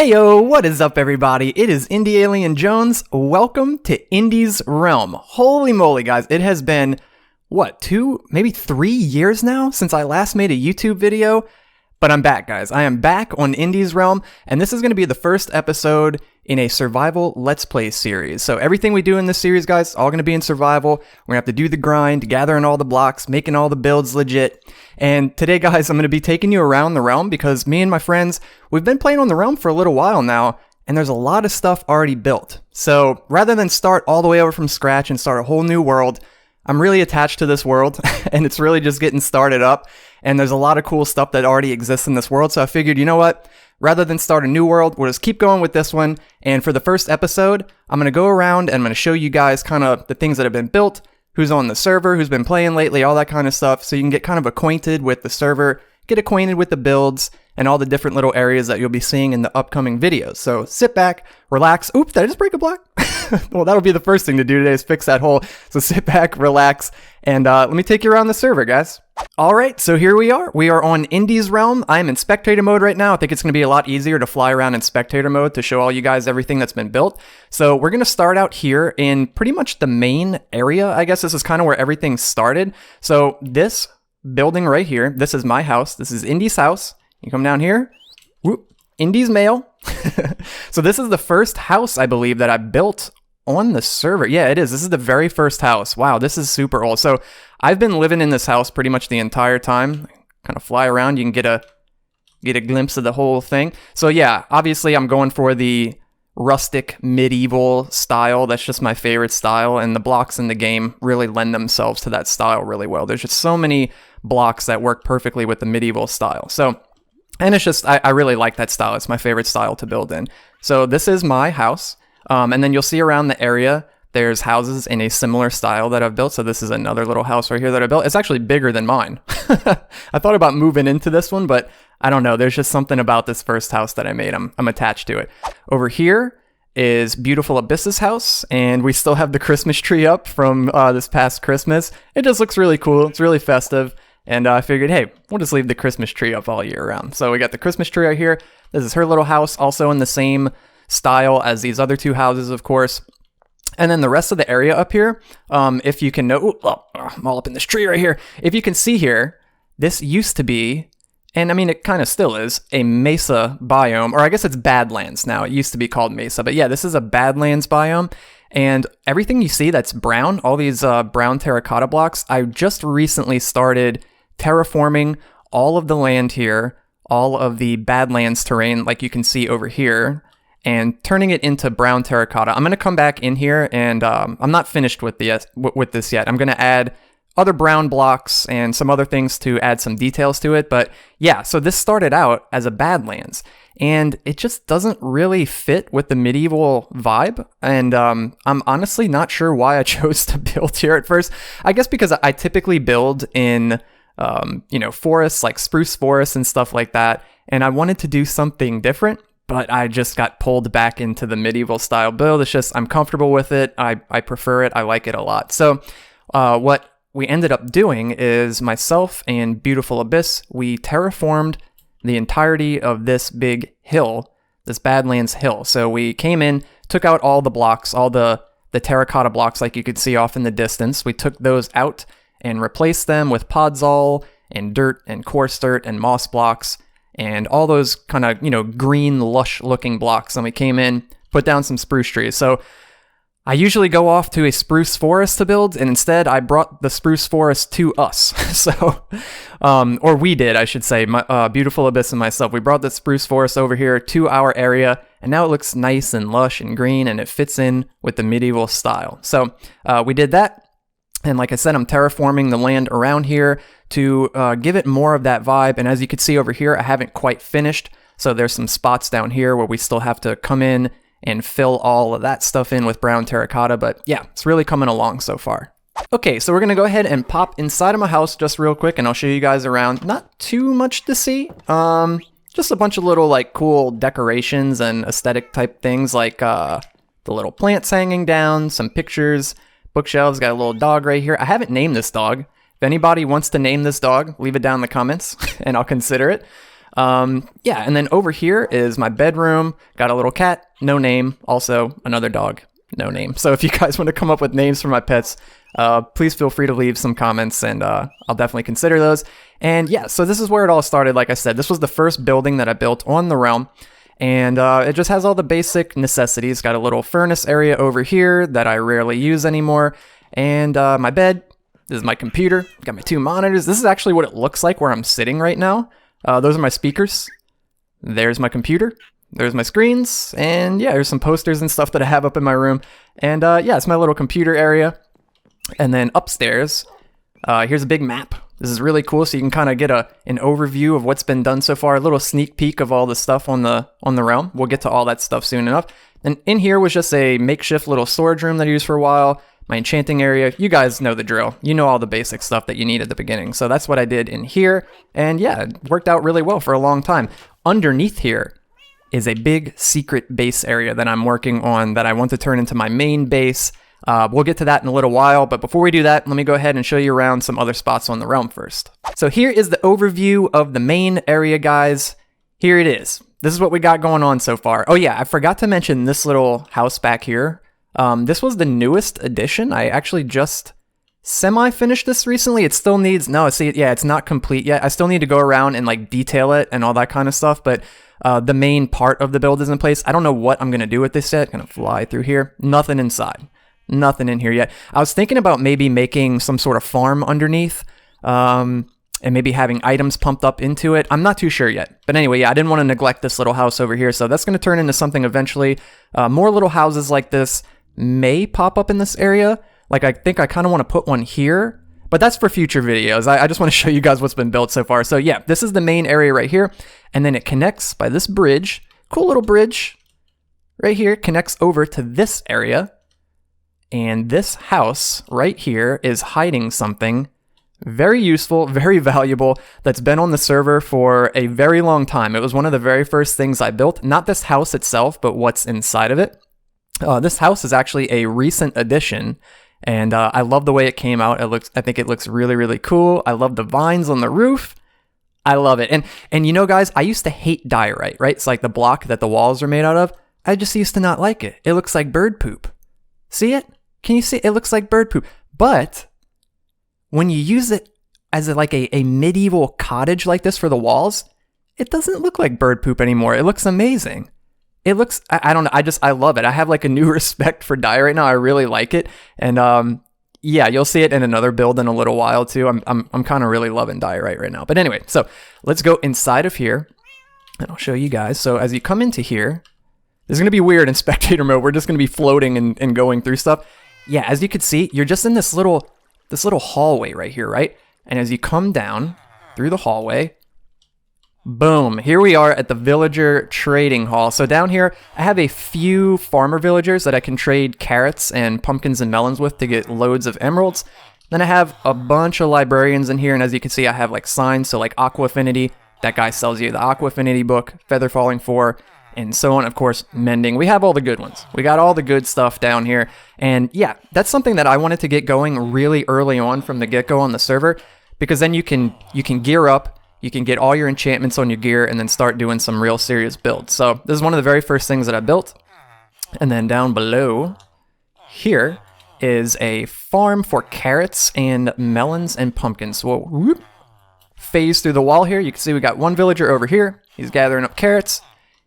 Hey yo, what is up everybody? It is Indialien Jones. Welcome to Indi's Realm. Holy moly guys, it has been, what, 2, maybe 3 years now since I last made a YouTube video? But I'm back guys, I am back on Indi's Realm, and this is going to be the first episode in a survival Let's Play series. So everything we do in this series guys, is all going to be in survival. We're going to have to do the grind, gathering all the blocks, making all the builds legit. And today guys, I'm going to be taking you around the realm because me and my friends, we've been playing on the realm for a little while now, and there's a lot of stuff already built. So rather than start all the way over from scratch and start a whole new world, I'm really attached to this world and it's really just getting started up. And there's a lot of cool stuff that already exists in this world. So I figured, you know what? Rather than start a new world, we'll just keep going with this one. And for the first episode, I'm going to go around and I'm going to show you guys kind of the things that have been built, who's on the server, who's been playing lately, all that kind of stuff. So you can get kind of acquainted with the server, get acquainted with the builds, and all the different little areas that you'll be seeing in the upcoming videos. So sit back, relax. Oops, did I just break a block? Well, that'll be the first thing to do today is fix that hole. So sit back, relax, and let me take you around the server, guys. All right, so here we are. We are on Indi's Realm. I'm in spectator mode right now. I think it's going to be a lot easier to fly around in spectator mode to show all you guys everything that's been built. So we're going to start out here in pretty much the main area. I guess this is kind of where everything started. So this building right here, this is my house. This is Indi's house. You come down here, whoop, Indi's mail. So this is the first house, I believe, that I built on the server. Yeah, it is. This is the very first house. Wow, this is super old. So I've been living in this house pretty much the entire time. Kind of fly around, you can get a glimpse of the whole thing. So yeah, obviously I'm going for the rustic medieval style. That's just my favorite style, and the blocks in the game really lend themselves to that style really well. There's just so many blocks that work perfectly with the medieval style. So, and it's just, I really like that style. It's my favorite style to build in. So this is my house. And then you'll see around the area, there's houses in a similar style that I've built. So this is another little house right here that I built. It's actually bigger than mine. I thought about moving into this one, but I don't know. There's just something about this first house that I made. I'm attached to it. Over here is Beautiful Abyss's house, and we still have the Christmas tree up from this past Christmas. It just looks really cool. It's really festive. And I figured, hey, we'll just leave the Christmas tree up all year round. So we got the Christmas tree right here. This is her little house, also in the same style as these other two houses, of course. And then the rest of the area up here, if you can know, I'm all up in this tree right here. If you can see here, this used to be, and I mean, it kind of still is, a mesa biome, or I guess it's Badlands now. It used to be called Mesa, but yeah, this is a Badlands biome. And everything you see that's brown, all these brown terracotta blocks, I just recently started terraforming all of the land here, all of the Badlands terrain, like you can see over here, and turning it into brown terracotta. I'm going to come back in here, and I'm not finished with this yet. I'm going to add other brown blocks and some other things to add some details to it. But yeah, so this started out as a Badlands, and it just doesn't really fit with the medieval vibe. And I'm honestly not sure why I chose to build here at first. I guess because I typically build in forests, like spruce forests and stuff like that. And I wanted to do something different, but I just got pulled back into the medieval style build. It's just, I'm comfortable with it. I prefer it. I like it a lot. So what we ended up doing is myself and Beautiful Abyss, we terraformed the entirety of this big hill, this Badlands hill. So we came in, took out all the blocks, all the terracotta blocks like you could see off in the distance. We took those out and replaced them with podzol and dirt and coarse dirt and moss blocks and all those kind of, green, lush looking blocks. And we came in, put down some spruce trees. So I usually go off to a spruce forest to build, and instead I brought the spruce forest to us. So, or we did, I should say, my Beautiful Abyss and myself. We brought the spruce forest over here to our area, and now it looks nice and lush and green, and it fits in with the medieval style. So we did that. And like I said, I'm terraforming the land around here to give it more of that vibe. And as you can see over here, I haven't quite finished. So there's some spots down here where we still have to come in and fill all of that stuff in with brown terracotta. But yeah, it's really coming along so far. Okay, so we're going to go ahead and pop inside of my house just real quick, and I'll show you guys around. Not too much to see. Just a bunch of little like cool decorations and aesthetic type things, like the little plants hanging down, some pictures, bookshelves, got a little dog right here. I haven't named this dog. If anybody wants to name this dog, leave it down in the comments and I'll consider it. Yeah, and then over here is my bedroom. Got a little cat, no name. Also, another dog, no name. So if you guys want to come up with names for my pets, please feel free to leave some comments, and I'll definitely consider those. And yeah, so this is where it all started. Like I said, this was the first building that I built on the realm. And it just has all the basic necessities. Got a little furnace area over here that I rarely use anymore. And my bed. This is my computer. Got my 2 monitors. This is actually what it looks like where I'm sitting right now. Those are my speakers. There's my computer. There's my screens. And yeah, there's some posters and stuff that I have up in my room. And yeah, it's my little computer area. And then upstairs, here's a big map. This is really cool, so you can kind of get an overview of what's been done so far, a little sneak peek of all the stuff on the realm. We'll get to all that stuff soon enough. And in here was just a makeshift little storage room that I used for a while, my enchanting area. You guys know the drill. You know all the basic stuff that you need at the beginning. So that's what I did in here, and yeah, it worked out really well for a long time. Underneath here is a big secret base area that I'm working on that I want to turn into my main base. We'll get to that in a little while, but before we do that, let me go ahead and show you around some other spots on the realm first. So here is the overview of the main area, guys. Here it is. This is what we got going on so far. Oh yeah, I forgot to mention this little house back here. This was the newest addition. I actually just semi-finished this recently. It still needs, no, see, yeah, it's not complete yet. I still need to go around and like detail it and all that kind of stuff, but the main part of the build is in place. I don't know what I'm going to do with this yet. Gonna fly through here. Nothing inside. Nothing in here yet. I was thinking about maybe making some sort of farm underneath, and maybe having items pumped up into it. I'm not too sure yet. But anyway, yeah, I didn't want to neglect this little house over here, so that's going to turn into something eventually. More little houses like this may pop up in this area. Like, I think I kind of want to put one here, but that's for future videos. I just want to show you guys what's been built so far. So yeah, this is the main area right here, and then it connects by this bridge. Cool little bridge right here, connects over to this area. And this house right here is hiding something very useful, very valuable, that's been on the server for a very long time. It was one of the very first things I built. Not this house itself, but what's inside of it. This house is actually a recent addition, and I love the way it came out. I think it looks really, really cool. I love the vines on the roof. I love it. And you know, guys, I used to hate diorite, right? It's like the block that the walls are made out of. I just used to not like it. It looks like bird poop. See it? Can you see? It looks like bird poop. But when you use it as like a medieval cottage like this for the walls, it doesn't look like bird poop anymore. It looks amazing. It looks, I don't know, I love it. I have like a new respect for dye right now. I really like it. And yeah, you'll see it in another build in a little while too. I'm kind of really loving dye right now. But anyway, so let's go inside of here and I'll show you guys. So as you come into here, this is going to be weird in spectator mode. We're just going to be floating and going through stuff. Yeah, as you can see, you're just in this little hallway right here, right? And as you come down through the hallway, boom, here we are at the villager trading hall. So down here, I have a few farmer villagers that I can trade carrots and pumpkins and melons with to get loads of emeralds. Then I have a bunch of librarians in here, and as you can see, I have like signs, so like Aqua Affinity, that guy sells you the Aqua Affinity book, Feather Falling 4, and so on. Of course, mending. We have all the good ones. We got all the good stuff down here. And yeah, that's something that I wanted to get going really early on from the get-go on the server, because then you can gear up, you can get all your enchantments on your gear, and then start doing some real serious builds. So this is one of the very first things that I built. And then down below here is a farm for carrots and melons and pumpkins. So we'll whoop, phase through the wall here. You can see we got one villager over here. He's gathering up carrots.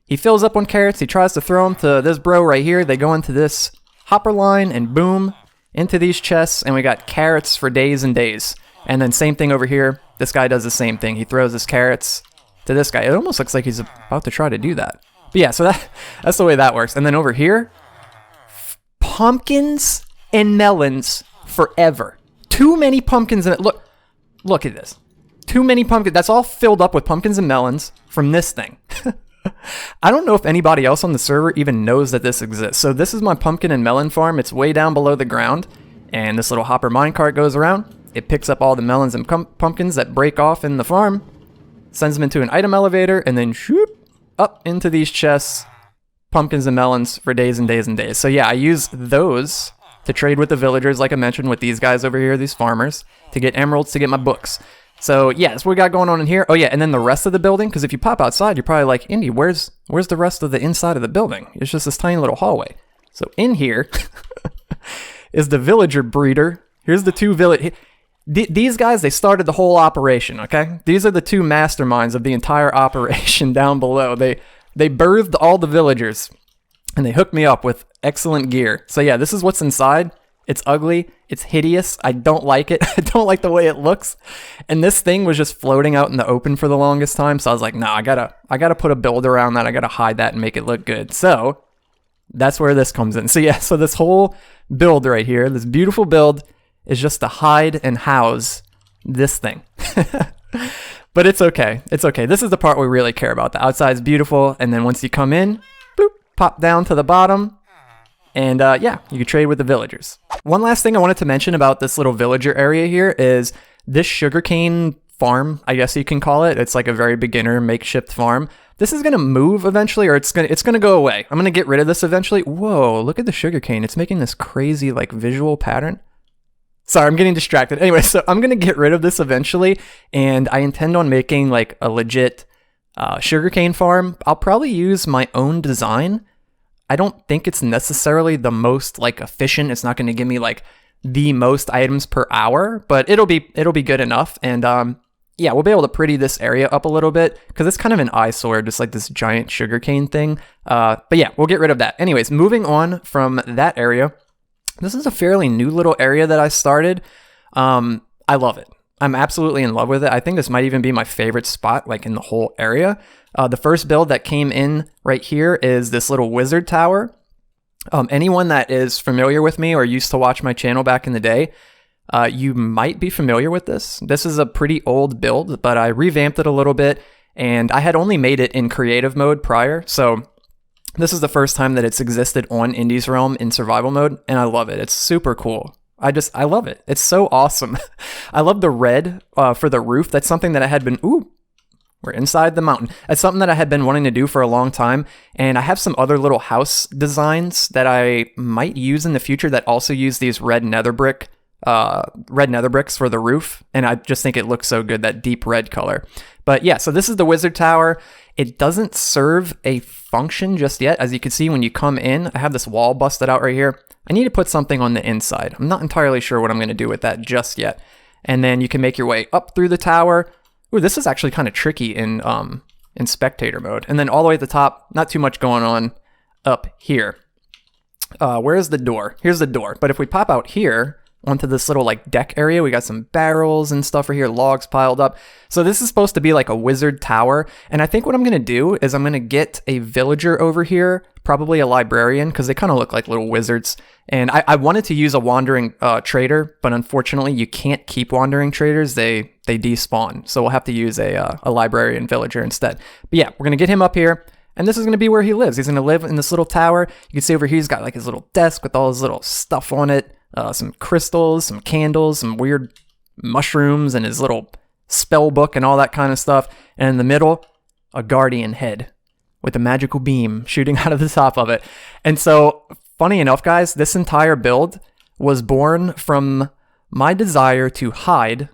He fills up on carrots. He tries to throw them to this bro right here. They go into this hopper line and boom, into these chests. And we got carrots for days and days. And then same thing over here. This guy does the same thing. He throws his carrots to this guy. It almost looks like he's about to try to do that. But yeah, so that's the way that works. And then over here, pumpkins and melons forever. Too many pumpkins in it. Look at this. Too many pumpkins. That's all filled up with pumpkins and melons from this thing. I don't know if anybody else on the server even knows that this exists. So this is my pumpkin and melon farm. It's way down below the ground. And this little hopper minecart goes around. It picks up all the melons and pumpkins that break off in the farm. Sends them into an item elevator. And then shoot up into these chests. Pumpkins and melons for days and days and days. So yeah, I use those to trade with the villagers, like I mentioned, with these guys over here, these farmers, to get emeralds, to get my books. So yeah, that's what we got going on in here. Oh yeah, and then the rest of the building, because if you pop outside, you're probably like, Indy, where's the rest of the inside of the building? It's just this tiny little hallway. So in here is the villager breeder. Here's the two these guys, they started the whole operation, okay? These are the two masterminds of the entire operation down below. They birthed all the villagers, and they hooked me up with excellent gear. So yeah, this is what's inside. It's ugly. It's hideous. I don't like it. I don't like the way it looks. And this thing was just floating out in the open for the longest time. So I was like, no, I gotta put a build around that. I gotta hide that and make it look good. So that's where this comes in. So yeah, so this whole build right here, this beautiful build, is just to hide and house this thing. But it's okay. It's okay. This is the part we really care about. The outside's beautiful, and then once you come in, boop, pop down to the bottom, and yeah, you can trade with the villagers. One last thing I wanted to mention about this little villager area here is this sugarcane farm, I guess you can call it. It's like a very beginner makeshift farm. This is gonna move eventually, or it's gonna go away. I'm gonna get rid of this eventually. Whoa, look at the sugarcane. It's making this crazy like visual pattern. Sorry, I'm getting distracted. Anyway, so I'm going to get rid of this eventually, and I intend on making like a legit sugarcane farm. I'll probably use my own design. I don't think it's necessarily the most like efficient. It's not going to give me like the most items per hour, but it'll be good enough. And yeah, we'll be able to pretty this area up a little bit because it's kind of an eyesore, just like this giant sugarcane thing. But yeah, we'll get rid of that. Anyways, moving on from that area. This is a fairly new little area that I started. I love it. I'm absolutely in love with it. I think this might even be my favorite spot, like in the whole area. The first build that came in right here is this little wizard tower. Anyone that is familiar with me or used to watch my channel back in the day, you might be familiar with this. This is a pretty old build, but I revamped it a little bit, and I had only made it in creative mode prior, so this is the first time that it's existed on Indi's Realm in survival mode, and I love it. It's super cool. I love it. It's so awesome. I love the red for the roof. That's something that I had been, we're inside the mountain. That's something that I had been wanting to do for a long time, and I have some other little house designs that I might use in the future that also use these red nether bricks for the roof, and I just think it looks so good, that deep red color. But yeah, so this is the wizard tower. It doesn't serve a function just yet. As you can see when you come in, I have this wall busted out right here. I need to put something on the inside. I'm not entirely sure what I'm going to do with that just yet. And then you can make your way up through the tower. Ooh, this is actually kind of tricky in spectator mode. And then all the way at the top, not too much going on up here. Where's the door? Here's the door. But if we pop out here onto this little like deck area, we got some barrels and stuff right here, logs piled up. So this is supposed to be like a wizard tower. And I think what I'm going to do is I'm going to get a villager over here, probably a librarian, because they kind of look like little wizards. And I wanted to use a wandering trader, but unfortunately you can't keep wandering traders. They despawn. So we'll have to use a librarian villager instead. But yeah, we're going to get him up here. And this is going to be where he lives. He's going to live in this little tower. You can see over here he's got like his little desk with all his little stuff on it. Some crystals, some candles, some weird mushrooms, and his little spell book and all that kind of stuff. And in the middle, a guardian head with a magical beam shooting out of the top of it. And so, funny enough, guys, this entire build was born from my desire to hide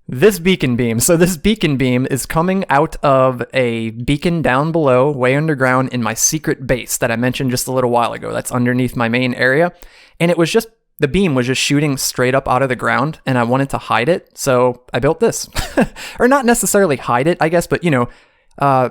this beacon beam. So this beacon beam is coming out of a beacon down below, way underground in my secret base that I mentioned just a little while ago. That's underneath my main area. And it was just, the beam was just shooting straight up out of the ground, and I wanted to hide it. So I built this. Or not necessarily hide it, I guess, but you know,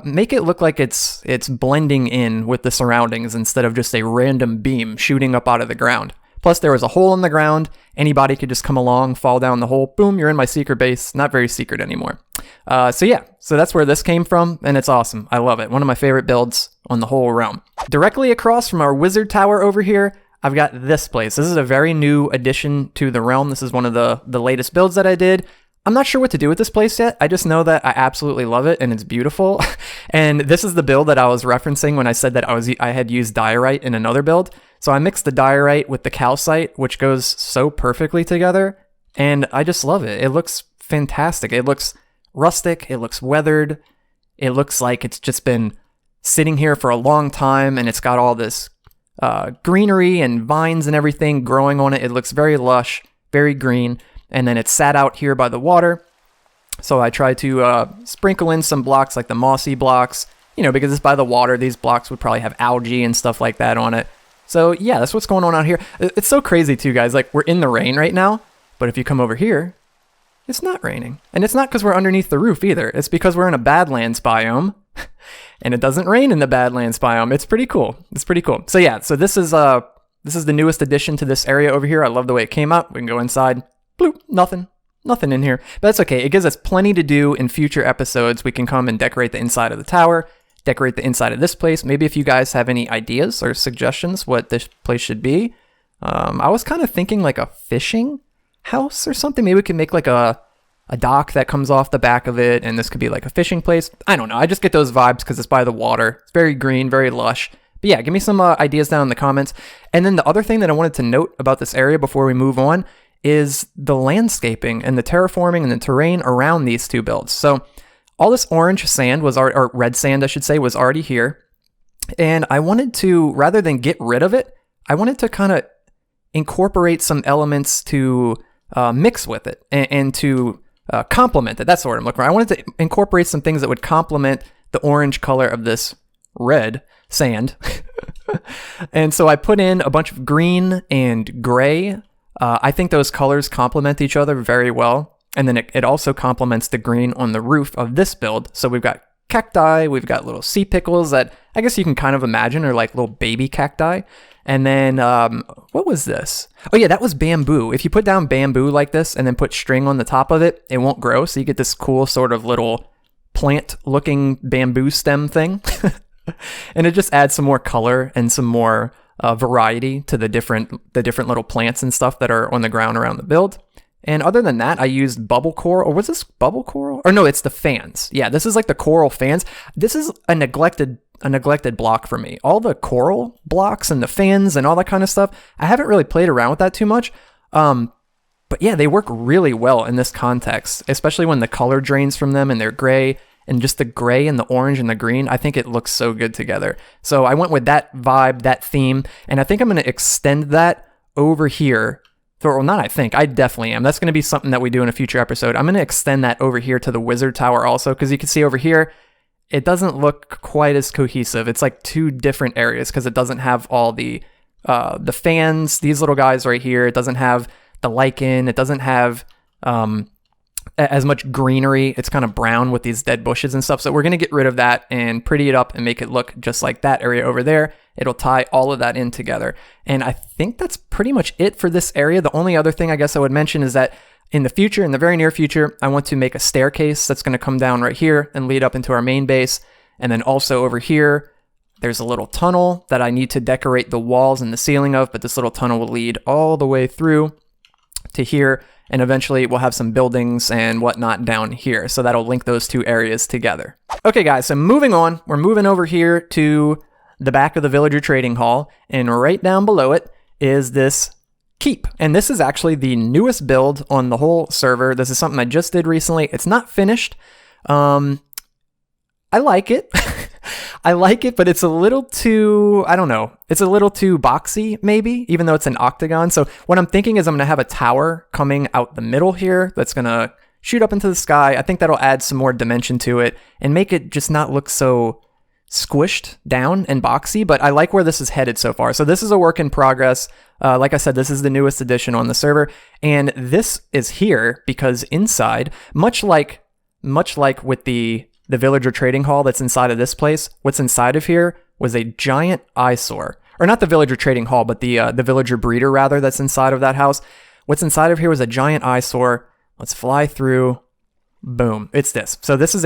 make it look like it's blending in with the surroundings instead of just a random beam shooting up out of the ground. Plus, there was a hole in the ground. Anybody could just come along, fall down the hole. Boom, you're in my secret base. Not very secret anymore. So yeah, so that's where this came from, and it's awesome. I love it. One of my favorite builds on the whole realm. Directly across from our wizard tower over here, I've got this place. This is a very new addition to the realm. This is one of the latest builds that I did. I'm not sure what to do with this place yet. I just know that I absolutely love it and it's beautiful. And this is the build that I was referencing when I said that I had used diorite in another build. So I mixed the diorite with the calcite, which goes so perfectly together. And I just love it. It looks fantastic. It looks rustic. It looks weathered. It looks like it's just been sitting here for a long time, and it's got all this greenery and vines and everything growing on it. It looks very lush, very green. And then it's sat out here by the water. So I try to sprinkle in some blocks like the mossy blocks, you know, because it's by the water. These blocks would probably have algae and stuff like that on it. So yeah, that's what's going on out here. It's so crazy too, guys. Like, we're in the rain right now, but if you come over here, it's not raining. And it's not because we're underneath the roof either. It's because we're in a Badlands biome and it doesn't rain in the Badlands biome. It's pretty cool. It's pretty cool. So yeah, so this is the newest addition to this area over here. I love the way it came up. We can go inside. Bloop, nothing in here. But that's okay. It gives us plenty to do in future episodes. We can come and decorate the inside of the tower, decorate the inside of this place. Maybe if you guys have any ideas or suggestions what this place should be. I was kind of thinking like a fishing house or something. Maybe we can make like a dock that comes off the back of it, and this could be like a fishing place. I don't know. I just get those vibes because it's by the water. It's very green, very lush. But yeah, give me some ideas down in the comments. And then the other thing that I wanted to note about this area before we move on is the landscaping and the terraforming and the terrain around these two builds. So all this orange sand was already, or red sand, I should say, was already here. And I wanted to, rather than get rid of it, I wanted to kind of incorporate some elements to mix with it and to complement it. That's the word I'm looking for. I wanted to incorporate some things that would complement the orange color of this red sand. And so I put in a bunch of green and gray. I think those colors complement each other very well. And then it also complements the green on the roof of this build. So we've got cacti, we've got little sea pickles that I guess you can kind of imagine are like little baby cacti. And then, what was this? Oh yeah, that was bamboo. If you put down bamboo like this and then put string on the top of it, it won't grow. So you get this cool sort of little plant-looking bamboo stem thing. And it just adds some more color and some more variety to the different little plants and stuff that are on the ground around the build. And other than that, I used bubble coral. Or was this bubble coral? Or no, it's the fans. Yeah, this is like the coral fans. This is a neglected block for me. All the coral blocks and the fans and all that kind of stuff, I haven't really played around with that too much. But yeah, they work really well in this context, especially when the color drains from them and they're gray. And just the gray and the orange and the green, I think it looks so good together. So I went with that vibe, that theme, and I think I'm going to extend that over here. Well, not I think, I definitely am. That's going to be something that we do in a future episode. I'm going to extend that over here to the wizard tower also, because you can see over here, it doesn't look quite as cohesive. It's like two different areas because it doesn't have all the fans, these little guys right here. It doesn't have the lichen. It doesn't have as much greenery. It's kind of brown with these dead bushes and stuff. So we're going to get rid of that and pretty it up and make it look just like that area over there. It'll tie all of that in together. And I think that's pretty much it for this area. The only other thing I guess I would mention is that in the future, in the very near future, I want to make a staircase that's going to come down right here and lead up into our main base. And then also over here, there's a little tunnel that I need to decorate the walls and the ceiling of, but this little tunnel will lead all the way through to here. And eventually we'll have some buildings and whatnot down here. So that'll link those two areas together. Okay, guys, so moving on, we're moving over here to the back of the villager trading hall. And right down below it is this keep. And this is actually the newest build on the whole server. This is something I just did recently. It's not finished. I like it. I like it, but it's a little too, I don't know. It's a little too boxy, maybe, even though it's an octagon. So what I'm thinking is I'm going to have a tower coming out the middle here that's going to shoot up into the sky. I think that'll add some more dimension to it and make it just not look so squished down and boxy, but I like where this is headed so far. So this is a work in progress. Like I said, this is the newest addition on the server, and this is here because inside, much like with the villager trading hall that's inside of this place, what's inside of here was a giant eyesore. Or not the villager trading hall, but the villager breeder, rather, that's inside of that house. What's inside of here was a giant eyesore. Let's fly through. Boom. It's this. So this is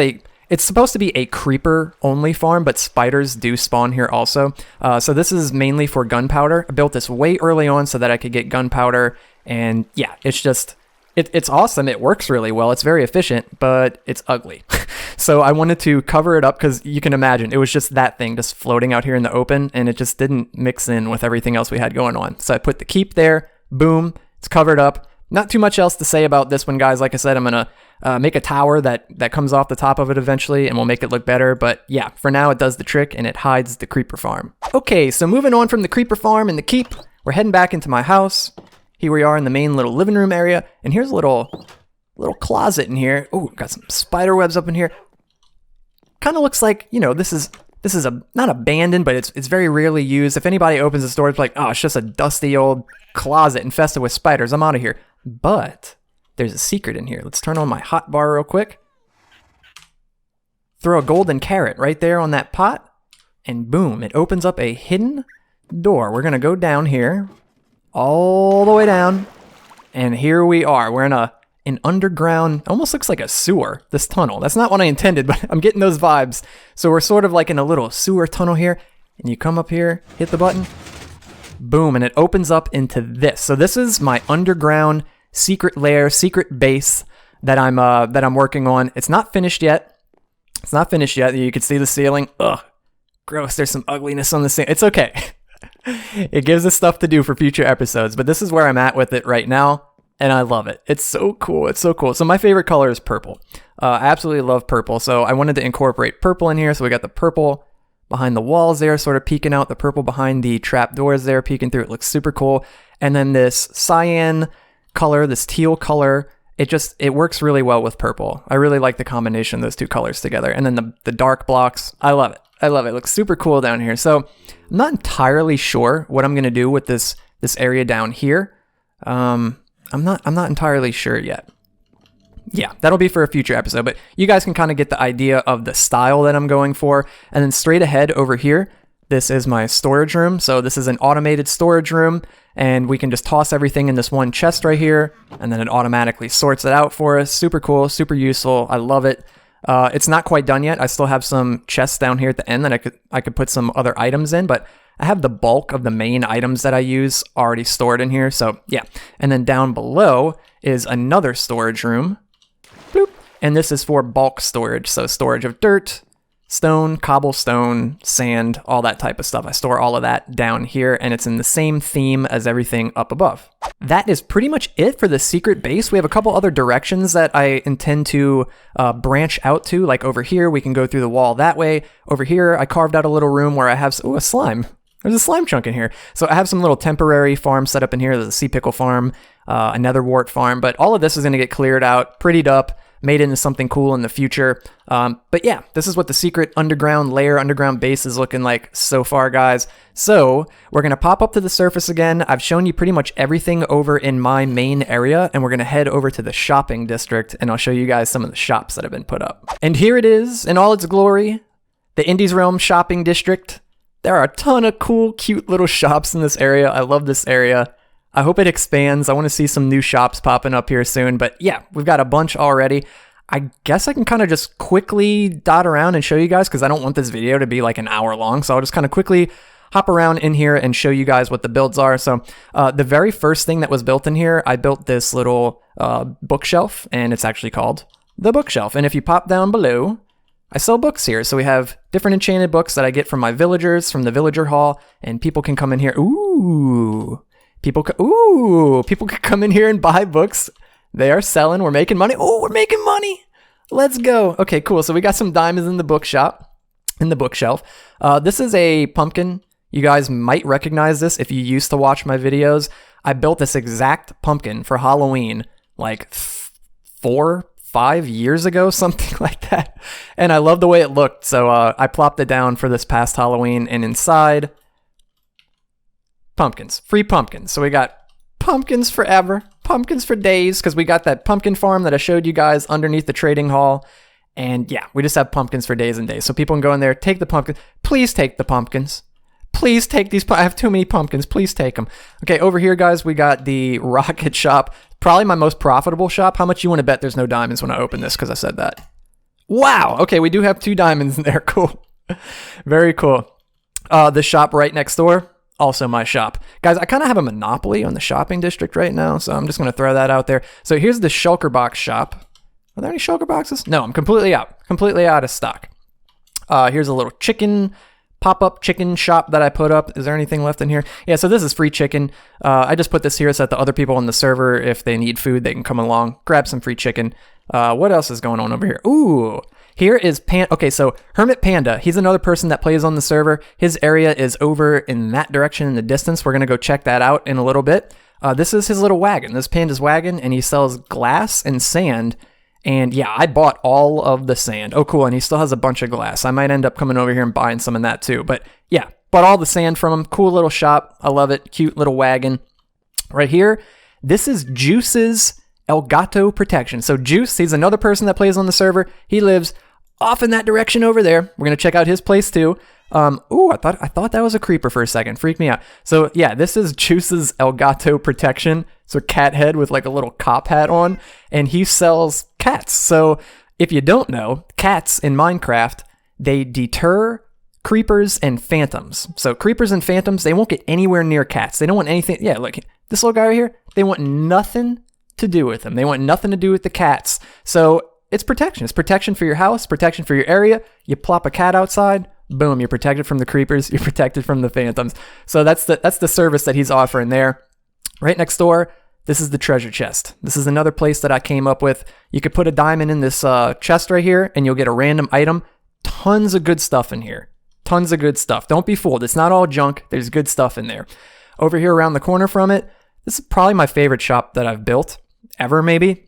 it's supposed to be a creeper-only farm, but spiders do spawn here also. So this is mainly for gunpowder. I built this way early on so that I could get gunpowder. And yeah, it's just... It's awesome. It works really well. It's very efficient, but it's ugly. So I wanted to cover it up because you can imagine it was just that thing just floating out here in the open, and it just didn't mix in with everything else we had going on. So I put the keep there. Boom. It's covered up. Not too much else to say about this one, guys. Like I said, I'm going to make a tower that comes off the top of it eventually, and we'll make it look better. But yeah, for now, it does the trick, and it hides the creeper farm. Okay, so moving on from the creeper farm and the keep, we're heading back into my house. Here we are in the main little living room area, and here's a little little closet in here. Oh, got some spider webs up in here. Kind of looks like, this is not abandoned, but it's very rarely used. If anybody opens the door, it's like, oh, it's just a dusty old closet infested with spiders. I'm out of here. But there's a secret in here. Let's turn on my hot bar real quick. Throw a golden carrot right there on that pot, and boom, it opens up a hidden door. We're gonna go down here, all the way down, and here we are. We're in an underground, almost looks like a sewer, this tunnel. That's not what I intended, but I'm getting those vibes. So we're sort of like in a little sewer tunnel here, and you come up here, hit the button, boom, and it opens up into this. So this is my underground secret lair, secret base that I'm working on. It's not finished yet. You can see the ceiling. Ugh, gross. There's some ugliness on the ceiling. It's okay. It gives us stuff to do for future episodes, but this is where I'm at with it right now. And I love it. It's so cool. So my favorite color is purple. I absolutely love purple. So I wanted to incorporate purple in here. So we got the purple behind the walls there, sort of peeking out. The purple behind the trap doors there, peeking through. It looks super cool. And then this cyan color, this teal color, it works really well with purple. I really like the combination of those two colors together. And then the dark blocks, I love it. It looks super cool down here. So I'm not entirely sure what I'm going to do with this area down here. I'm not entirely sure yet. Yeah, that'll be for a future episode, but you guys can kind of get the idea of the style that I'm going for. And then straight ahead over here, this is my storage room. So this is an automated storage room, and we can just toss everything in this one chest right here, and then it automatically sorts it out for us. Super cool, super useful. I love it. It's not quite done yet. I still have some chests down here at the end that I could put some other items in, but I have the bulk of the main items that I use already stored in here. So yeah. And then down below is another storage room. Bloop. And this is for bulk storage. So storage of dirt, stone, cobblestone, sand, all that type of stuff. I store all of that down here, and it's in the same theme as everything up above. That is pretty much it for the secret base. We have a couple other directions that I intend to branch out to. Like over here, we can go through the wall that way. Over here, I carved out a little room where I have a slime. There's a slime chunk in here. So I have some little temporary farms set up in here. There's a sea pickle farm, a netherwort farm, but all of this is going to get cleared out, prettied up, made into something cool in the future. But yeah, this is what the secret underground lair, underground base is looking like so far, guys. So we're going to pop up to the surface again. I've shown you pretty much everything over in my main area, and we're going to head over to the shopping district, and I'll show you guys some of the shops that have been put up. And here it is in all its glory, the Indies Realm shopping district. There are a ton of cool, cute little shops in this area. I love this area. I hope it expands. I want to see some new shops popping up here soon. But yeah, we've got a bunch already. I guess I can kind of just quickly dot around and show you guys, because I don't want this video to be like an hour long. So I'll just kind of quickly hop around in here and show you guys what the builds are. So the very first thing that was built in here, I built this little bookshelf, and it's actually called the bookshelf. And if you pop down below, I sell books here. So we have different enchanted books that I get from my villagers, from the villager hall, and people can come in here. People can come in here and buy books. They are selling. We're making money. Oh, we're making money. Let's go. Okay, cool. So we got some diamonds in the bookshop, in the bookshelf. This is a pumpkin. You guys might recognize this if you used to watch my videos. I built this exact pumpkin for Halloween like 4-5 years ago, something like that. And I love the way it looked. So I plopped it down for this past Halloween, and inside, pumpkins, free pumpkins. So we got pumpkins forever, pumpkins for days, because we got that pumpkin farm that I showed you guys underneath the trading hall. And yeah, we just have pumpkins for days and days. So people can go in there, take the pumpkins. Please take the pumpkins. Please take these. I have too many pumpkins. Please take them. Okay, over here, guys, we got the rocket shop. Probably my most profitable shop. How much you want to bet there's no diamonds when I open this? Because I said that. Wow. Okay, we do have 2 diamonds in there. Cool. Very cool. The shop right next door, also my shop. Guys, I kind of have a monopoly on the shopping district right now, so I'm just going to throw that out there. So here's the shulker box shop. Are there any shulker boxes? No, I'm completely out of stock. Here's a little chicken, pop-up chicken shop that I put up. Is there anything left in here? Yeah, so this is free chicken. I just put this here so that the other people on the server, if they need food, they can come along, grab some free chicken. What else is going on over here? Ooh, here is Okay, so Hermit Panda, he's another person that plays on the server. His area is over in that direction in the distance. We're going to go check that out in a little bit. This is his little wagon, this Panda's wagon, and he sells glass and sand. And yeah, I bought all of the sand. Oh, cool. And he still has a bunch of glass. I might end up coming over here and buying some of that too. But yeah, bought all the sand from him. Cool little shop. I love it. Cute little wagon. Right here, this is Juice's El Gato Protection. So Juice, he's another person that plays on the server. He lives off in that direction over there. We're going to check out his place too. Ooh, I thought that was a creeper for a second. Freaked me out. So yeah, this is Juice's El Gato Protection. So cat head with like a little cop hat on, and he sells cats. So if you don't know, cats in Minecraft, they deter creepers and phantoms. So creepers and phantoms, they won't get anywhere near cats. They don't want anything. Yeah, look, this little guy right here, they want nothing to do with him. They want nothing to do with the cats. So it's protection. It's protection for your house, protection for your area. You plop a cat outside, boom, you're protected from the creepers, you're protected from the phantoms. So that's the service that he's offering there. Right next door, this is the treasure chest. This is another place that I came up with. You could put a diamond in this chest right here, and you'll get a random item. Tons of good stuff in here. Tons of good stuff. Don't be fooled. It's not all junk. There's good stuff in there. Over here around the corner from it, this is probably my favorite shop that I've built ever, maybe.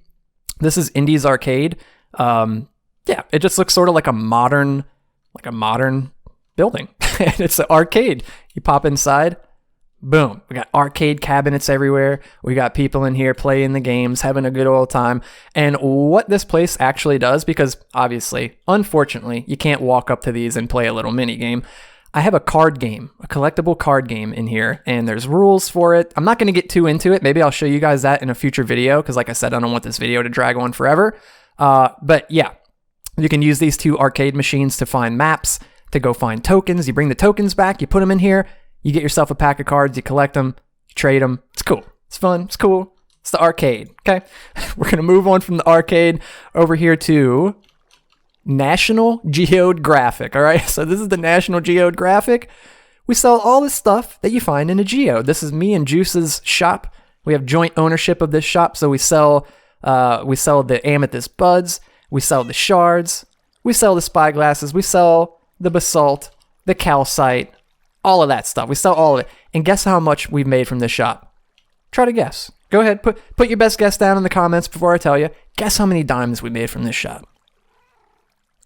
This is Indi's Arcade. Yeah, it just looks sort of like a modern building. And it's an arcade. You pop inside, boom. We got arcade cabinets everywhere. We got people in here playing the games, having a good old time. And what this place actually does, because obviously, unfortunately, you can't walk up to these and play a little mini game. I have a card game, a collectible card game in here, and there's rules for it. I'm not going to get too into it. Maybe I'll show you guys that in a future video, because like I said, I don't want this video to drag on forever. But yeah, you can use these two arcade machines to find maps, to go find tokens. You bring the tokens back, you put them in here, you get yourself a pack of cards, you collect them, you trade them. It's cool. It's fun. It's cool. It's the arcade. Okay. We're going to move on from the arcade over here to National Geographic. All right. So this is the National Geographic. We sell all the stuff that you find in a geo. This is me and Juice's shop. We have joint ownership of this shop. So we sell the amethyst buds. We sell the shards. We sell the spyglasses. We sell the basalt, the calcite, all of that stuff. We sell all of it. And guess how much we've made from this shop? Try to guess. Go ahead. Put your best guess down in the comments before I tell you. Guess how many diamonds we made from this shop?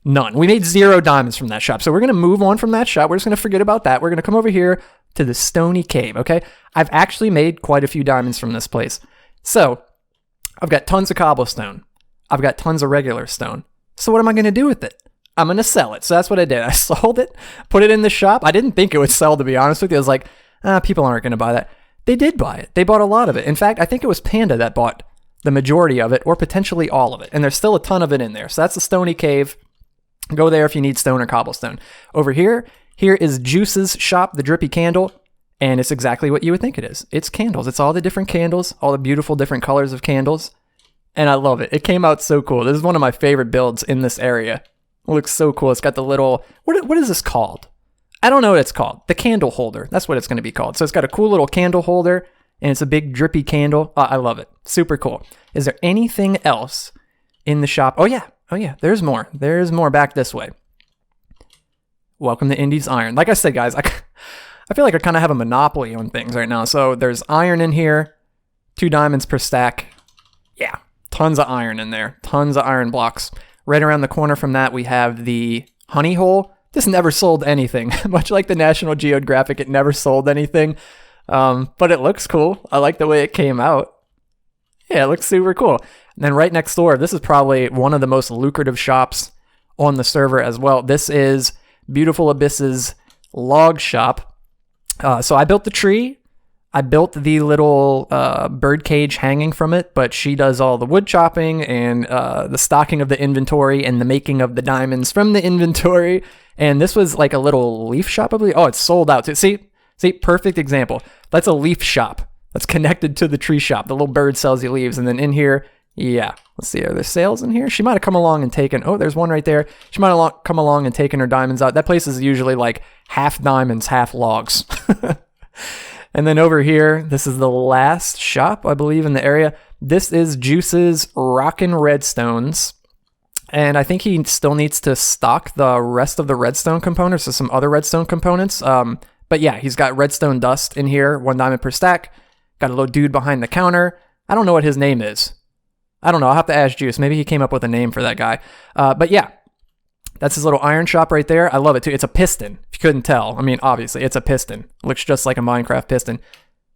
None. We made 0 diamonds from that shop. So we're going to move on from that shop. We're just going to forget about that. We're going to come over here to the Stony Cave, okay? I've actually made quite a few diamonds from this place. So I've got tons of cobblestone. I've got tons of regular stone. So what am I going to do with it? I'm going to sell it. So that's what I did. I sold it, put it in the shop. I didn't think it would sell, to be honest with you. I was like, people aren't going to buy that. They did buy it. They bought a lot of it. In fact, I think it was Panda that bought the majority of it, or potentially all of it. And there's still a ton of it in there. So that's the Stony Cave. Go there if you need stone or cobblestone. Over here is Juice's shop, the Drippy Candle. And it's exactly what you would think it is. It's candles. It's all the different candles, all the beautiful different colors of candles. And I love it. It came out so cool. This is one of my favorite builds in this area. It looks so cool. It's got the little, what is this called? I don't know what it's called. The candle holder. That's what it's going to be called. So it's got a cool little candle holder, and it's a big drippy candle. I love it. Super cool. Is there anything else in the shop? Oh yeah. There's more. There's more back this way. Welcome to Indi's Iron. Like I said, guys, I feel like I kind of have a monopoly on things right now. So there's iron in here, 2 diamonds per stack. Yeah, tons of iron in there. Tons of iron blocks. Right around the corner from that, we have the honey hole. This never sold anything. Much like the National Geographic, it never sold anything. But it looks cool. I like the way it came out. Yeah, it looks super cool. And then right next door, this is probably one of the most lucrative shops on the server as well. This is Beautiful Abyss's log shop. So I built the tree. I built the little bird cage hanging from it, but she does all the wood chopping and the stocking of the inventory and the making of the diamonds from the inventory. And this was like a little leaf shop, I believe. Oh, it's sold out too. See, perfect example. That's a leaf shop that's connected to the tree shop. The little bird sells you leaves. And then in here, yeah, let's see, are there sales in here? She might have come along and taken, oh, there's one right there. She might have come along and taken her diamonds out. That place is usually like half diamonds, half logs. And then over here, this is the last shop, I believe, in the area. This is Juice's Rockin' Redstones. And I think he still needs to stock the rest of the redstone components, so some other redstone components. But yeah, he's got redstone dust in here, 1 diamond per stack. Got a little dude behind the counter. I don't know what his name is. I don't know. I'll have to ask Juice. Maybe he came up with a name for that guy. But yeah, that's his little iron shop right there. I love it too. It's a piston, if you couldn't tell. I mean, obviously, it's a piston. Looks just like a Minecraft piston.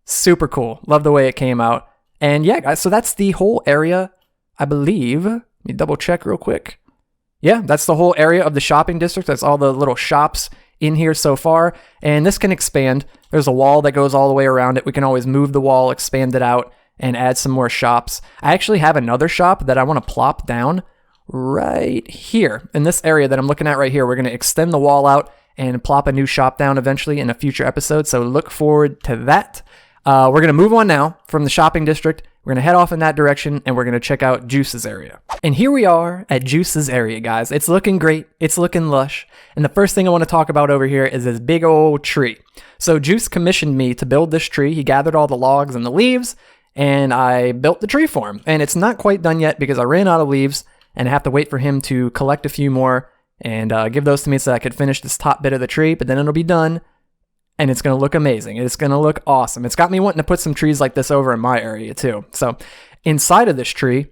Super cool. Love the way it came out. And yeah, guys, so that's the whole area, I believe. Let me double check real quick. Yeah, that's the whole area of the shopping district. That's all the little shops in here so far. And this can expand. There's a wall that goes all the way around it. We can always move the wall, expand it out, and add some more shops. I actually have another shop that I want to plop down right here in this area that I'm looking at right here. We're going to extend the wall out and plop a new shop down eventually in a future episode. So look forward to that. We're going to move on now from the shopping district. We're going to head off in that direction and we're going to check out Juice's area. And here we are at Juice's area, guys. It's looking great. It's looking lush. And the first thing I want to talk about over here is this big old tree. So Juice commissioned me to build this tree. He gathered all the logs and the leaves and I built the tree for him. And it's not quite done yet because I ran out of leaves and I have to wait for him to collect a few more and give those to me so I could finish this top bit of the tree, but then it'll be done. And it's going to look amazing. It's going to look awesome. It's got me wanting to put some trees like this over in my area too. So inside of this tree,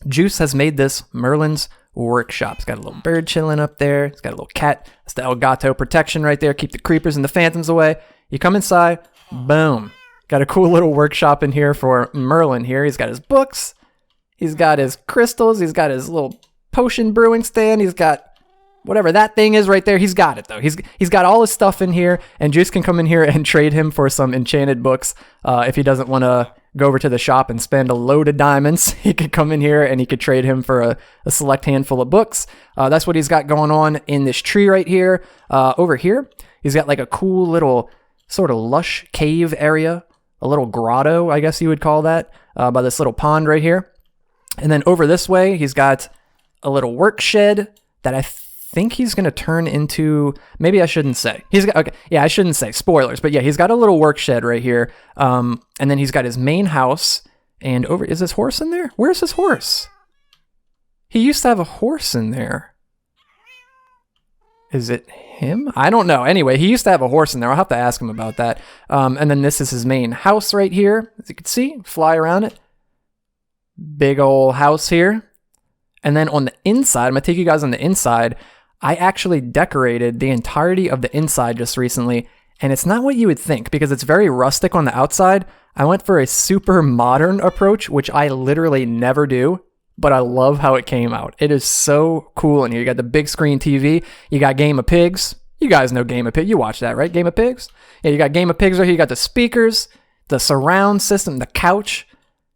Juice has made this Merlin's workshop. It's got a little bird chilling up there. It's got a little cat. It's the Elgato protection right there. Keep the creepers and the phantoms away. You come inside, boom. Got a cool little workshop in here for Merlin here. He's got his books. He's got his crystals. He's got his little potion brewing stand. He's got whatever that thing is right there. He's got it though. He's got all his stuff in here, and Juice can come in here and trade him for some enchanted books. If he doesn't want to go over to the shop and spend a load of diamonds, he could come in here and he could trade him for a select handful of books. That's what he's got going on in this tree right here. Over here, he's got like a cool little sort of lush cave area, a little grotto, I guess you would call that, by this little pond right here. And then over this way, he's got a little work shed that I think he's going to turn into, maybe I shouldn't say. I shouldn't say spoilers, but yeah, he's got a little work shed right here. And then he's got his main house, and is his horse in there? Where's his horse? He used to have a horse in there. Is it him? I don't know. Anyway, he used to have a horse in there. I'll have to ask him about that. And then this is his main house right here. As you can see, fly around it. Big old house here. And then on the inside, I'm going to take you guys on the inside. I actually decorated the entirety of the inside just recently, and it's not what you would think because it's very rustic on the outside. I went for a super modern approach, which I literally never do, but I love how it came out. It is so cool in here. You got the big screen TV. You got Game of Pigs. You guys know Game of Pigs. You watch that, right? Game of Pigs? Yeah, you got Game of Pigs right here. You got the speakers, the surround system, the couch.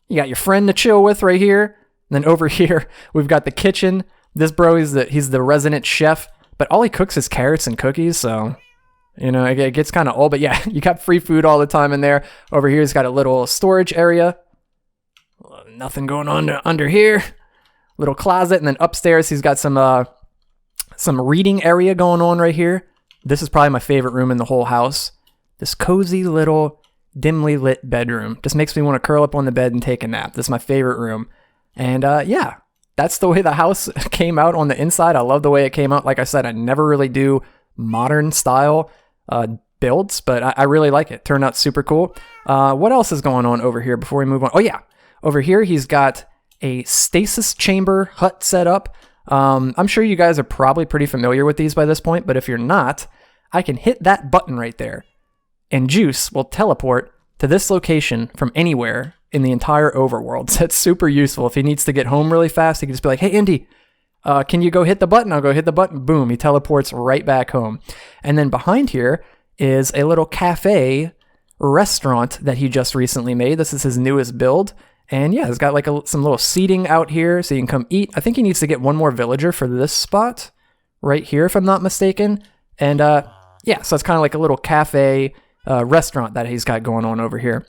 You got your friend to chill with right here. And then over here, we've got the kitchen. This bro, he's the resident chef, but all he cooks is carrots and cookies, so, you know, it gets kind of old. But yeah, you got free food all the time in there. Over here, he's got a little storage area. Nothing going on under here. Little closet, and then upstairs, he's got some reading area going on right here. This is probably my favorite room in the whole house. This cozy little dimly lit bedroom. Just makes me want to curl up on the bed and take a nap. This is my favorite room. And yeah, that's the way the house came out on the inside. I love the way it came out. Like I said, I never really do modern style builds, but I really like it. Turned out super cool. What else is going on over here before we move on? Oh yeah, over here he's got a stasis chamber hut set up. I'm sure you guys are probably pretty familiar with these by this point, but if you're not, I can hit that button right there, and Juice will teleport to this location from anywhere in the entire overworld. So that's super useful. If he needs to get home really fast, he can just be like, hey, Indy, can you go hit the button? I'll go hit the button. Boom, he teleports right back home. And then behind here is a little cafe restaurant that he just recently made. This is his newest build. And yeah, it's got like some little seating out here so you can come eat. I think he needs to get one more villager for this spot right here, if I'm not mistaken. And yeah, so it's kind of like a little cafe restaurant that he's got going on over here.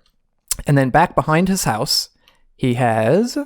And then back behind his house, he has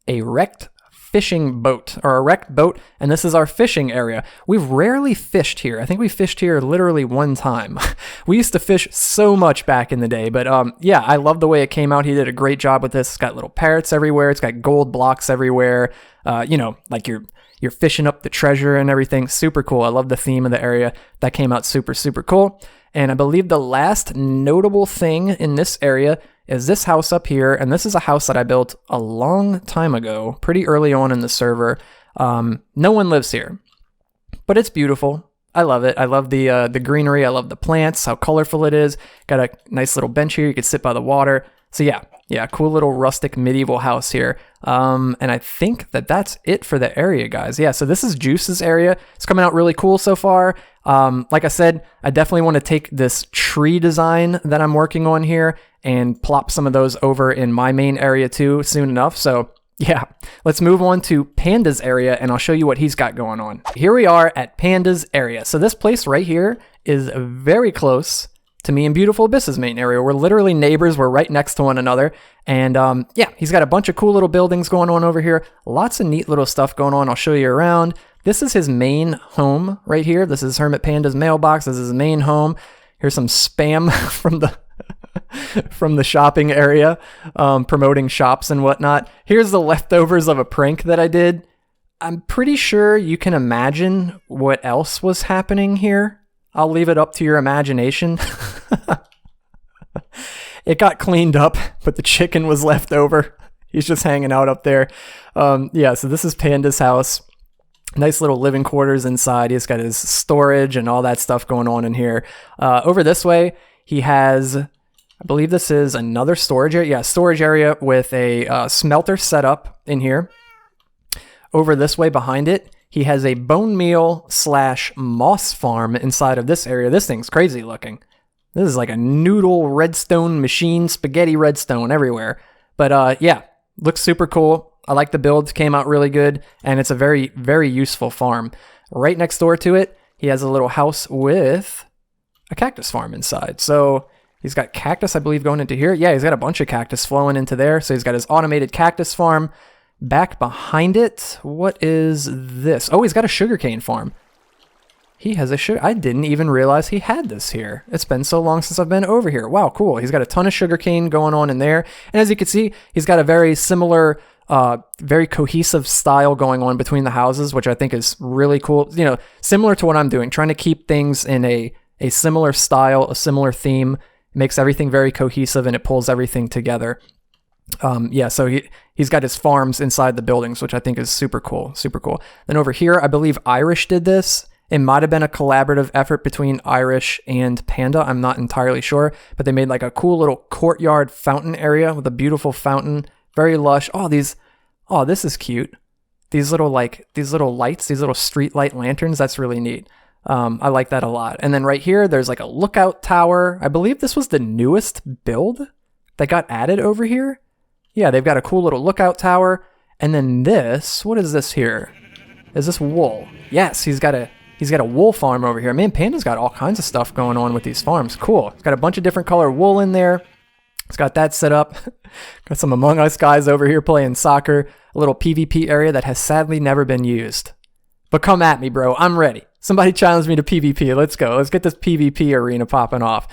a wrecked fishing boat, or a wrecked boat, and this is our fishing area. We've rarely fished here. I think we fished here literally one time. We used to fish so much back in the day, but yeah, I love the way it came out. He did a great job with this. It's got little parrots everywhere. It's got gold blocks everywhere. Like you're fishing up the treasure and everything. Super cool. I love the theme of the area. That came out super, super cool. And I believe the last notable thing in this area is this house up here. And this is a house that I built a long time ago, pretty early on in the server. No one lives here, but it's beautiful. I love it. I love the greenery. I love the plants, how colorful it is. Got a nice little bench here. You could sit by the water. So yeah, cool little rustic medieval house here. And I think that's it for the area, guys. Yeah, so this is Juice's area. It's coming out really cool so far. Like I said, I definitely want to take this tree design that I'm working on here and plop some of those over in my main area too soon enough. So yeah, let's move on to Panda's area and I'll show you what he's got going on. Here we are at Panda's area. So this place right here is very close to me and Beautiful Abyss's main area. We're literally neighbors. We're right next to one another. And yeah, he's got a bunch of cool little buildings going on over here. Lots of neat little stuff going on. I'll show you around. This is his main home right here. This is Hermit Panda's mailbox. This is his main home. Here's some spam from the shopping area, promoting shops and whatnot. Here's the leftovers of a prank that I did. I'm pretty sure you can imagine what else was happening here. I'll leave it up to your imagination. It got cleaned up, but the chicken was left over. He's just hanging out up there. Yeah, so this is Panda's house. Nice little living quarters inside. He's got his storage and all that stuff going on in here. Over this way, he has, I believe this is another storage area. Yeah, storage area with a smelter set up in here. Over this way behind it, he has a bone meal / moss farm inside of this area. This thing's crazy looking. This is like a noodle redstone machine, spaghetti redstone everywhere. But yeah, looks super cool. I like the build, came out really good, and it's a very, very useful farm. Right next door to it, he has a little house with a cactus farm inside. So he's got cactus, I believe, going into here. Yeah, he's got a bunch of cactus flowing into there. So he's got his automated cactus farm. Back behind it, what is this? Oh, he's got a sugarcane farm. He has a sugar. I didn't even realize he had this here. It's been so long since I've been over here. Wow, cool. He's got a ton of sugarcane going on in there. And as you can see, he's got a very similar, very cohesive style going on between the houses, which I think is really cool. You know, similar to what I'm doing, trying to keep things in a similar style, a similar theme. It makes everything very cohesive and it pulls everything together. Yeah, so he's got his farms inside the buildings, which I think is super cool, super cool. Then over here, I believe Irish did this. It might have been a collaborative effort between Irish and Panda. I'm not entirely sure, but they made like a cool little courtyard fountain area with a beautiful fountain, very lush. Oh, this is cute. These little lights, these little street light lanterns. That's really neat. I like that a lot. And then right here, there's like a lookout tower. I believe this was the newest build that got added over here. Yeah, they've got a cool little lookout tower. And then this, what is this here? Is this wool? Yes, he's got a wool farm over here. Man, Panda's got all kinds of stuff going on with these farms. Cool. He's got a bunch of different color wool in there. He's got that set up. Got some Among Us guys over here playing soccer. A little PvP area that has sadly never been used. But come at me, bro. I'm ready. Somebody challenge me to PvP. Let's go. Let's get this PvP arena popping off.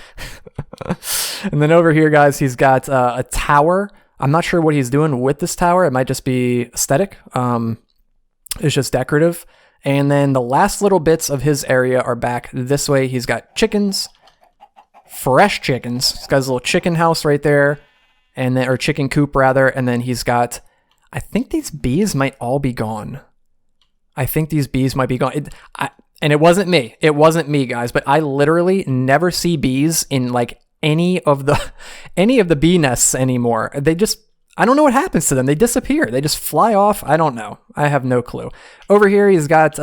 And then over here, guys, he's got a tower. I'm not sure what he's doing with this tower. It might just be aesthetic. It's just decorative. And then the last little bits of his area are back this way. He's got chickens, fresh chickens. He's got his little chicken house right there, and then, or chicken coop rather. And then he's got, I think these bees might all be gone. I think these bees might be gone. And it wasn't me. It wasn't me, guys. But I literally never see bees in like any of the bee nests anymore. They just, I don't know what happens to them. They disappear. They just fly off. I don't know. I have no clue. Over here, he's got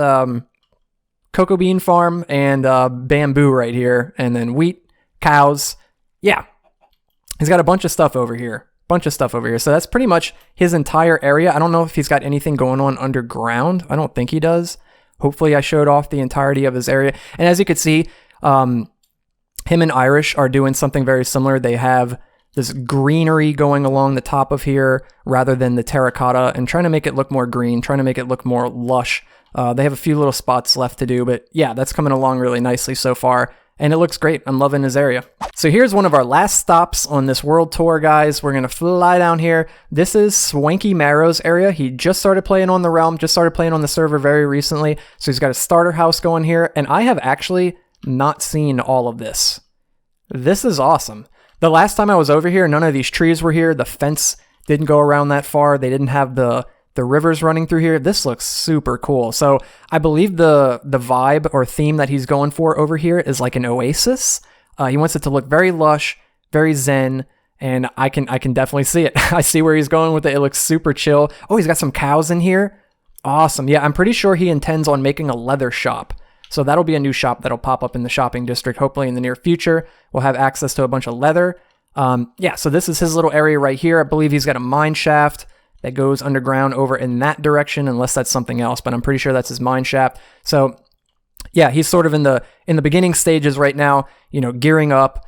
cocoa bean farm and bamboo right here, and then wheat, cows. Yeah, he's got a bunch of stuff over here. So that's pretty much his entire area. I don't know if he's got anything going on underground. I don't think he does. Hopefully, I showed off the entirety of his area. And as you can see, him and Irish are doing something very similar. They have this greenery going along the top of here rather than the terracotta, and trying to make it look more green, trying to make it look more lush. They have a few little spots left to do, but yeah, that's coming along really nicely so far, and it looks great. I'm loving his area. So here's one of our last stops on this world tour, guys. We're going to fly down here. This is Swanky Marrow's area. He just started playing on the realm, just started playing on the server very recently, so he's got a starter house going here, and I have actually not seen all of this. This is awesome. The last time I was over here, none of these trees were here. The fence didn't go around that far. They didn't have the rivers running through here. This looks super cool. So I believe the vibe or theme that he's going for over here is like an oasis. He wants it to look very lush, very zen, and I can definitely see it. I see where he's going with it. It looks super chill. Oh, he's got some cows in here. Awesome. Yeah, I'm pretty sure he intends on making a leather shop. So that'll be a new shop that'll pop up in the shopping district, hopefully in the near future. We'll have access to a bunch of leather. Yeah, so this is his little area right here. I believe he's got a mine shaft that goes underground over in that direction, unless that's something else, but I'm pretty sure that's his mine shaft. So yeah, he's sort of in the beginning stages right now, gearing up,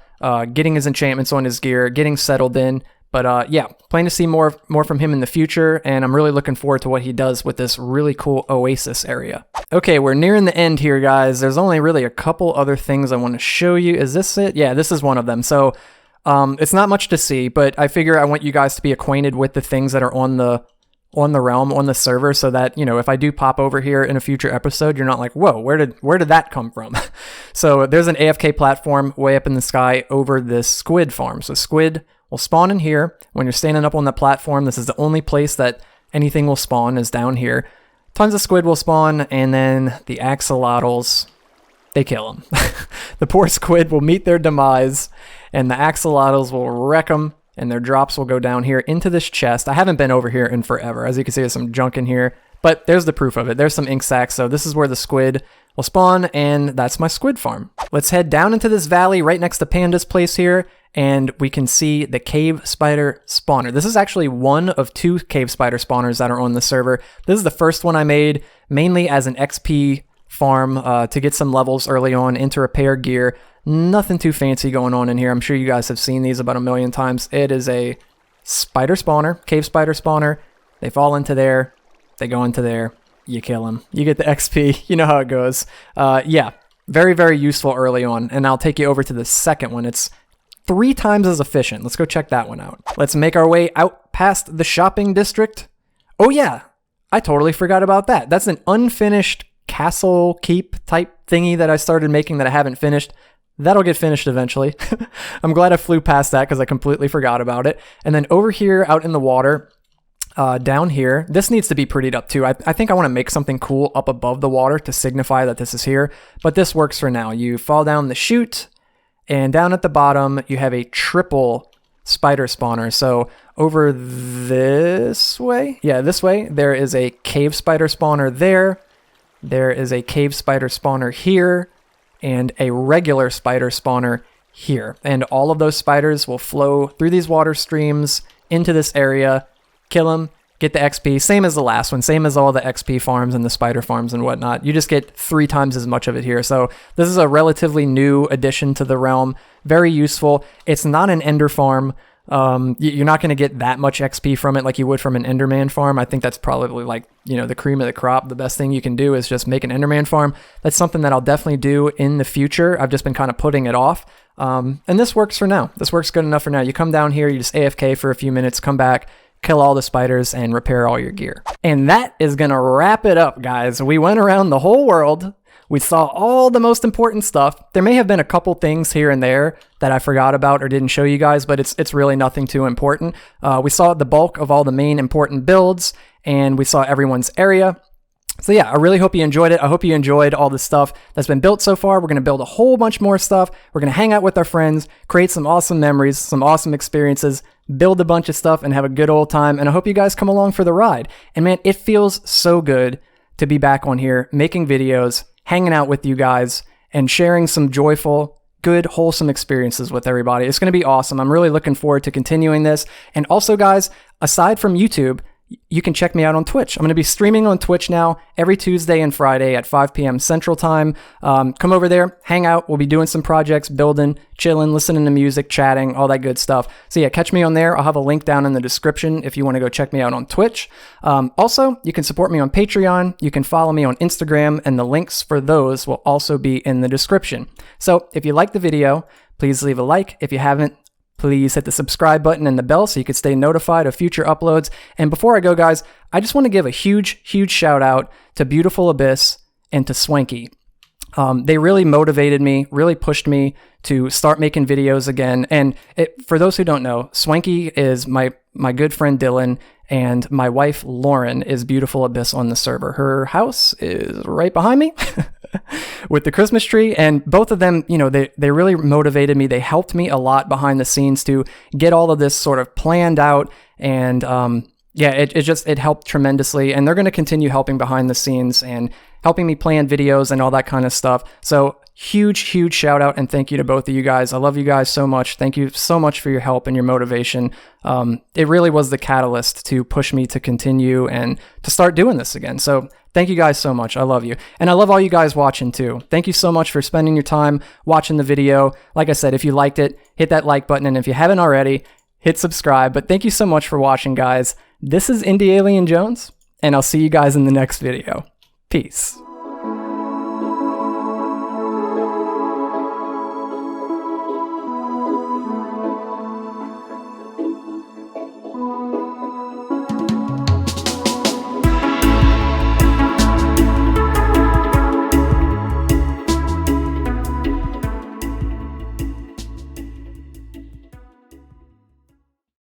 getting his enchantments on his gear, getting settled in. But yeah, plan to see more from him in the future, and I'm really looking forward to what he does with this really cool oasis area. Okay, we're nearing the end here, guys. There's only really a couple other things I want to show you. Is this it? Yeah, this is one of them. So it's not much to see, but I figure I want you guys to be acquainted with the things that are on the realm, on the server, so that, if I do pop over here in a future episode, you're not like, whoa, where did that come from? So there's an AFK platform way up in the sky over this squid farm. So squid will spawn in here. When you're standing up on the platform, this is the only place that anything will spawn, is down here. Tons of squid will spawn, and then the axolotls, they kill them. The poor squid will meet their demise, and the axolotls will wreck them, and their drops will go down here into this chest. I haven't been over here in forever. As you can see, there's some junk in here, but there's the proof of it. There's some ink sacs, so this is where the squid will spawn, and that's my squid farm. Let's head down into this valley right next to Panda's place here, and we can see the cave spider spawner. This is actually one of 2 cave spider spawners that are on the server. This is the first one I made, mainly as an XP farm to get some levels early on into repair gear. Nothing too fancy going on in here. I'm sure you guys have seen these about a million times. It is a spider spawner, cave spider spawner. They fall into there, they go into there, you kill them, you get the XP. You know how it goes. Yeah, very, very useful early on. And I'll take you over to the second one. It's 3 times as efficient. Let's go check that one out. Let's make our way out past the shopping district. Oh yeah, I totally forgot about that. That's an unfinished castle keep type thingy that I started making that I haven't finished. That'll get finished eventually. I'm glad I flew past that because I completely forgot about it. And then over here out in the water, down here, this needs to be prettied up too. I think I want to make something cool up above the water to signify that this is here, but this works for now. You fall down the chute, and down at the bottom, you have a triple spider spawner. So over this way, yeah, this way, there is a cave spider spawner there. There is a cave spider spawner here, and a regular spider spawner here. And all of those spiders will flow through these water streams into this area, kill them, get the XP, same as the last one, same as all the XP farms and the spider farms and whatnot. You just get 3 times as much of it here. So this is a relatively new addition to the realm. Very useful. It's not an ender farm. You're not going to get that much XP from it like you would from an enderman farm. I think that's probably like, the cream of the crop. The best thing you can do is just make an enderman farm. That's something that I'll definitely do in the future. I've just been kind of putting it off. And this works for now. This works good enough for now. You come down here, you just AFK for a few minutes, come back, kill all the spiders, and repair all your gear. And that is going to wrap it up, guys. We went around the whole world. We saw all the most important stuff. There may have been a couple things here and there that I forgot about or didn't show you guys, but it's really nothing too important. We saw the bulk of all the main important builds, and we saw everyone's area. So yeah, I really hope you enjoyed it. I hope you enjoyed all the stuff that's been built so far. We're going to build a whole bunch more stuff. We're going to hang out with our friends, create some awesome memories, some awesome experiences, build a bunch of stuff, and have a good old time. And I hope you guys come along for the ride. And man, it feels so good to be back on here, making videos, hanging out with you guys, and sharing some joyful, good, wholesome experiences with everybody. It's going to be awesome. I'm really looking forward to continuing this. And also, guys, aside from YouTube, you can check me out on Twitch. I'm going to be streaming on Twitch now every Tuesday and Friday at 5 p.m. Central Time. Come over there, hang out. We'll be doing some projects, building, chilling, listening to music, chatting, all that good stuff. So yeah, catch me on there. I'll have a link down in the description if you want to go check me out on Twitch. Also, you can support me on Patreon. You can follow me on Instagram, and the links for those will also be in the description. So if you like the video, please leave a like. If you haven't, please hit the subscribe button and the bell so you can stay notified of future uploads. And before I go, guys, I just want to give a huge shout out to Beautiful Abyss and to Swanky. They really motivated me, really pushed me to start making videos again. And for those who don't know, Swanky is my good friend Dylan, and my wife Lauren is Beautiful Abyss on the server. Her house is right behind me with the Christmas tree, and both of them, they really motivated me. They helped me a lot behind the scenes to get all of this sort of planned out, and it helped tremendously. And they're going to continue helping behind the scenes and helping me plan videos and all that kind of stuff. So huge shout out and thank you to both of you guys. I love you guys so much. Thank you so much for your help and your motivation. It really was the catalyst to push me to continue and to start doing this again. So thank you guys so much. I love you. And I love all you guys watching too. Thank you so much for spending your time watching the video. Like I said, if you liked it, hit that like button. And if you haven't already, hit subscribe. But thank you so much for watching, guys. This is Indialien Jones, and I'll see you guys in the next video. Peace.